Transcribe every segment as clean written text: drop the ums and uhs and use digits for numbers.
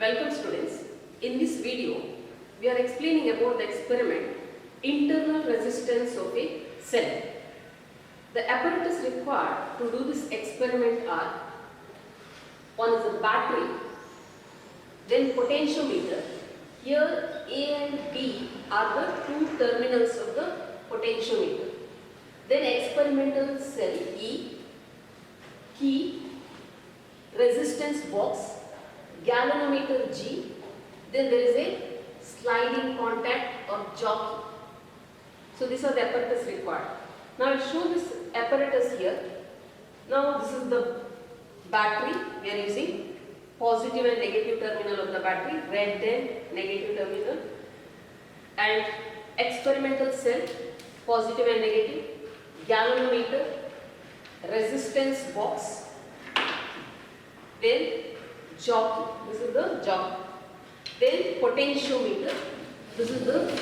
Welcome students. In this video, we are explaining about the experiment internal resistance of a cell. The apparatus required to do this experiment are: one is a battery, then potentiometer. Here A and B are the two terminals of the potentiometer. Then experimental cell E, key, resistance box, galvanometer G, then there is a sliding contact or jockey. So these are the apparatus required. Now I'll show this apparatus here. Now this is the battery. We are using positive and negative terminal of the battery, red and negative terminal, and experimental cell, positive and negative, galvanometer, resistance box, then jockey, this is the jockey, then potentiometer, this is the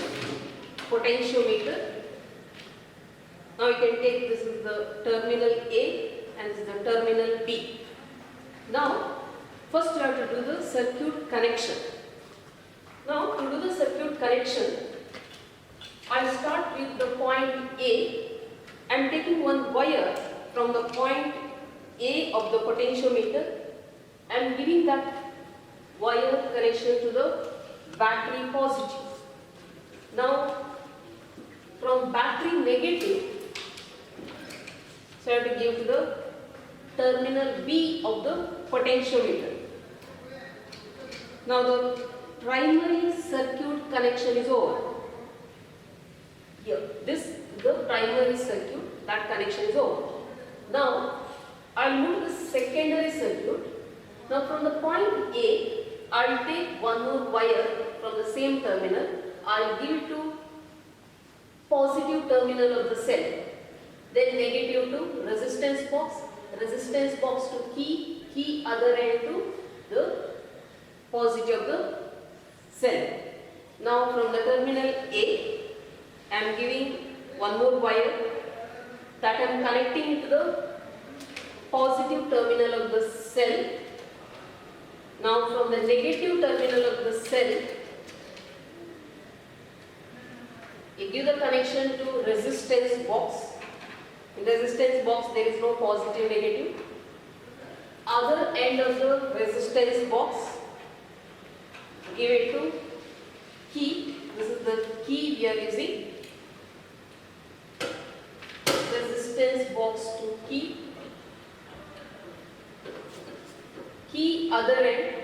potentiometer. Now you can take, this is the terminal A and this is the terminal B. Now first you have to do the circuit connection. Now to do the circuit connection, I start with the point A. I am taking one wire from the point A of the potentiometer. I am giving that wire connection to the battery positive. Now from battery negative, so I have to give to the terminal B of the potentiometer. Now the primary circuit connection is over. Here, this is the primary circuit, that connection is over. Now I will move to the secondary circuit. Now from the point A, I will take one more wire from the same terminal. I will give it to positive terminal of the cell. Then negative to resistance box to key other end to the positive of the cell. Now from the terminal A, I am giving one more wire that I am connecting to the positive terminal of the cell. Now from the negative terminal of the cell, you give the connection to resistance box. In resistance box there is no positive negative. Other end of the resistance box, give it to key. This is the key we are using. Resistance box to key. Key other end,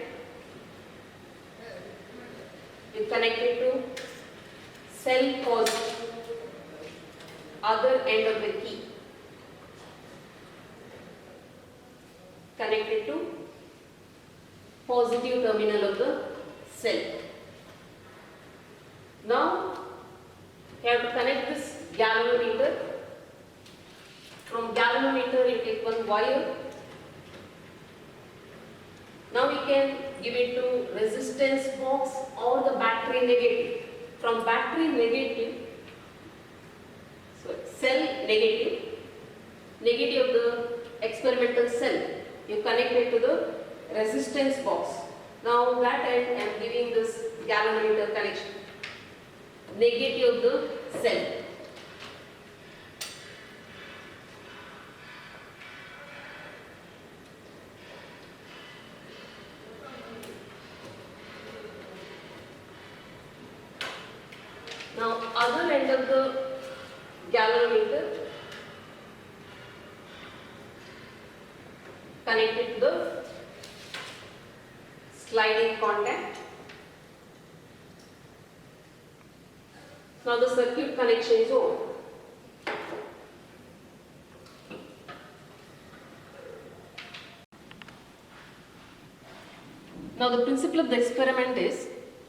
you connect it to cell positive, other end of the key, connect it to positive terminal of the cell. Now you have to connect this galvanometer. From galvanometer you take one wire. Now we can give it to resistance box or the battery negative. From battery negative, so cell negative, negative of the experimental cell, you connect it to the resistance box. Now that end I am giving this galvanometer connection, negative of the cell. Now other end of the galvanometer, connected to the sliding contact. Now the circuit connection is over. Now the principle of the experiment is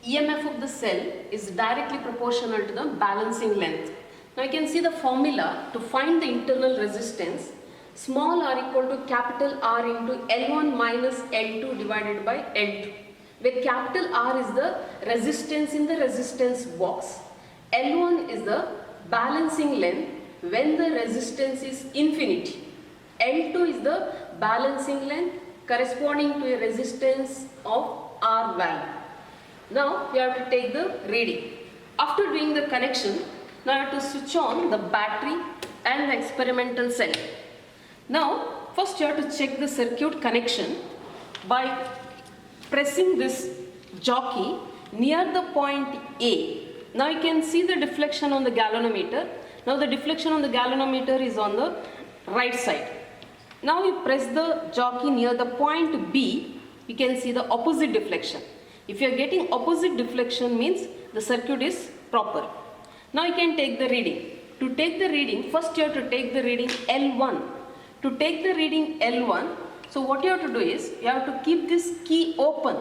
EMF of the cell is directly proportional to the balancing length. Now you can see the formula to find the internal resistance. Small r equal to capital R into L1 minus L2 divided by L2, where capital R is the resistance in the resistance box. L1 is the balancing length when the resistance is infinity. L2 is the balancing length corresponding to a resistance of R value. Now we have to take the reading. After doing the connection, now you have to switch on the battery and the experimental cell. Now first you have to check the circuit connection by pressing this jockey near the point A. Now you can see the deflection on the galvanometer. Now the deflection on the galvanometer is on the right side. Now you press the jockey near the point B, you can see the opposite deflection. If you are getting opposite deflection means the circuit is proper. Now you can take the reading. To take the reading, first you have to take the reading L1. To take the reading L1, so what you have to do is, you have to keep this key open.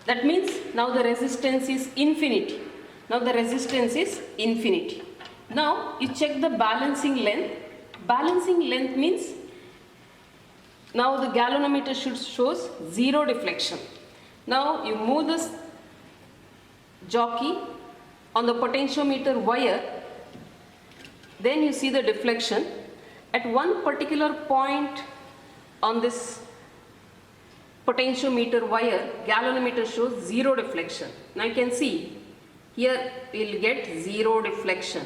That means now the resistance is infinity. Now the resistance is infinity. Now you check the balancing length. Balancing length means now the galvanometer shows zero deflection. Now you move this jockey on the potentiometer wire, then you see the deflection. At one particular point on this potentiometer wire, galvanometer shows zero deflection. Now you can see here we will get zero deflection.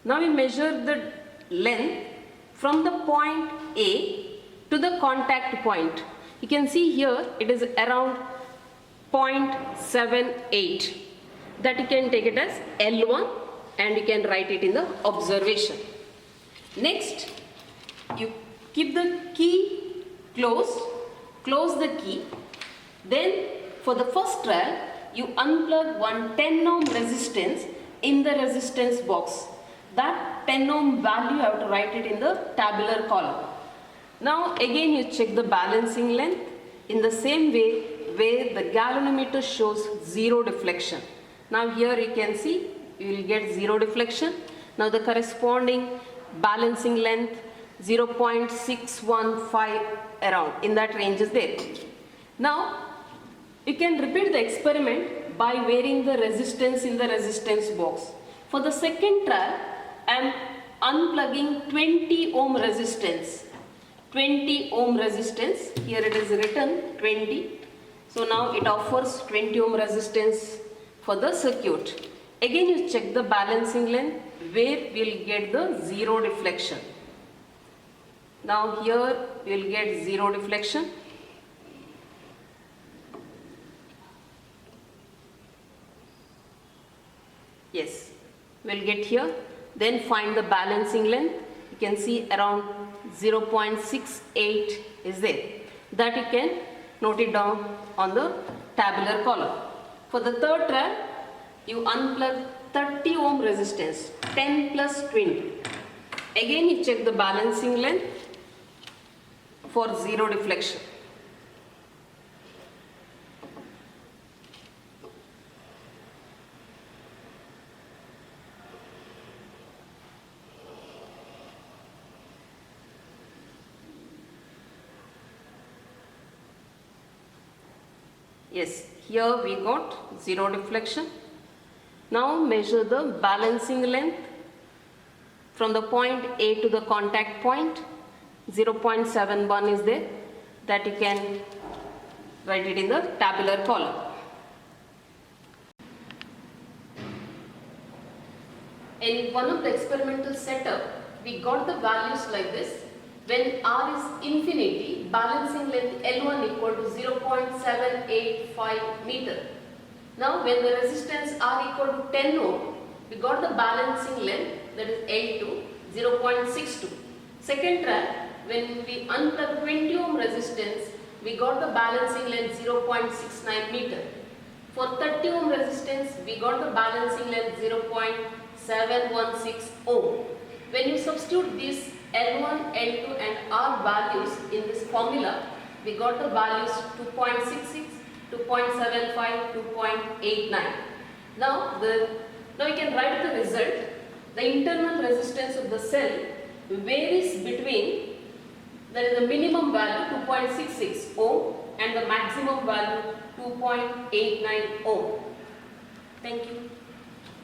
Now we measure the length from the point A to the contact point. You can see here it is around 0.78. That you can take it as L1 and you can write it in the observation. Next, you keep the key closed, close the key. Then for the first trial, you unplug one 10 ohm resistance in the resistance box. That 10 ohm value you have to write it in the tabular column. Now again you check the balancing length in the same way where the galvanometer shows zero deflection. Now here you can see you will get zero deflection. Now the corresponding balancing length 0.615 around, in that range is there. Now you can repeat the experiment by varying the resistance in the resistance box. For the second trial, I am unplugging 20 ohm resistance. 20 ohm resistance, here it is written 20. So now it offers 20 ohm resistance for the circuit. Again you check the balancing length where we will get the zero deflection. Now here we will get zero deflection. Yes, we will get here. Then find the balancing length. You can see around 0.68 is there. That you can note it down on the tabular column. For the third trial, you unplug 30 ohm resistance, 10 plus 20. Again you check the balancing length for zero deflection. Yes, here we got zero deflection. Now measure the balancing length from the point A to the contact point. 0.71 is there. That you can write it in the tabular column. In one of the experimental setup, we got the values like this. When R is infinity, balancing length L1 equal to 0.785 meter. Now when the resistance R equal to 10 ohm, we got the balancing length, that is L2, 0.62. Second trial, when we unplug 20 ohm resistance, we got the balancing length 0.69 meter. For 30 ohm resistance, we got the balancing length 0.716 ohm. When you substitute these L1, L2 and R values in this formula, we got the values 2.66, 2.75, 2.89. Now you can write the result. The internal resistance of the cell varies between, there is a minimum value 2.66 ohm and the maximum value 2.89 ohm. Thank you.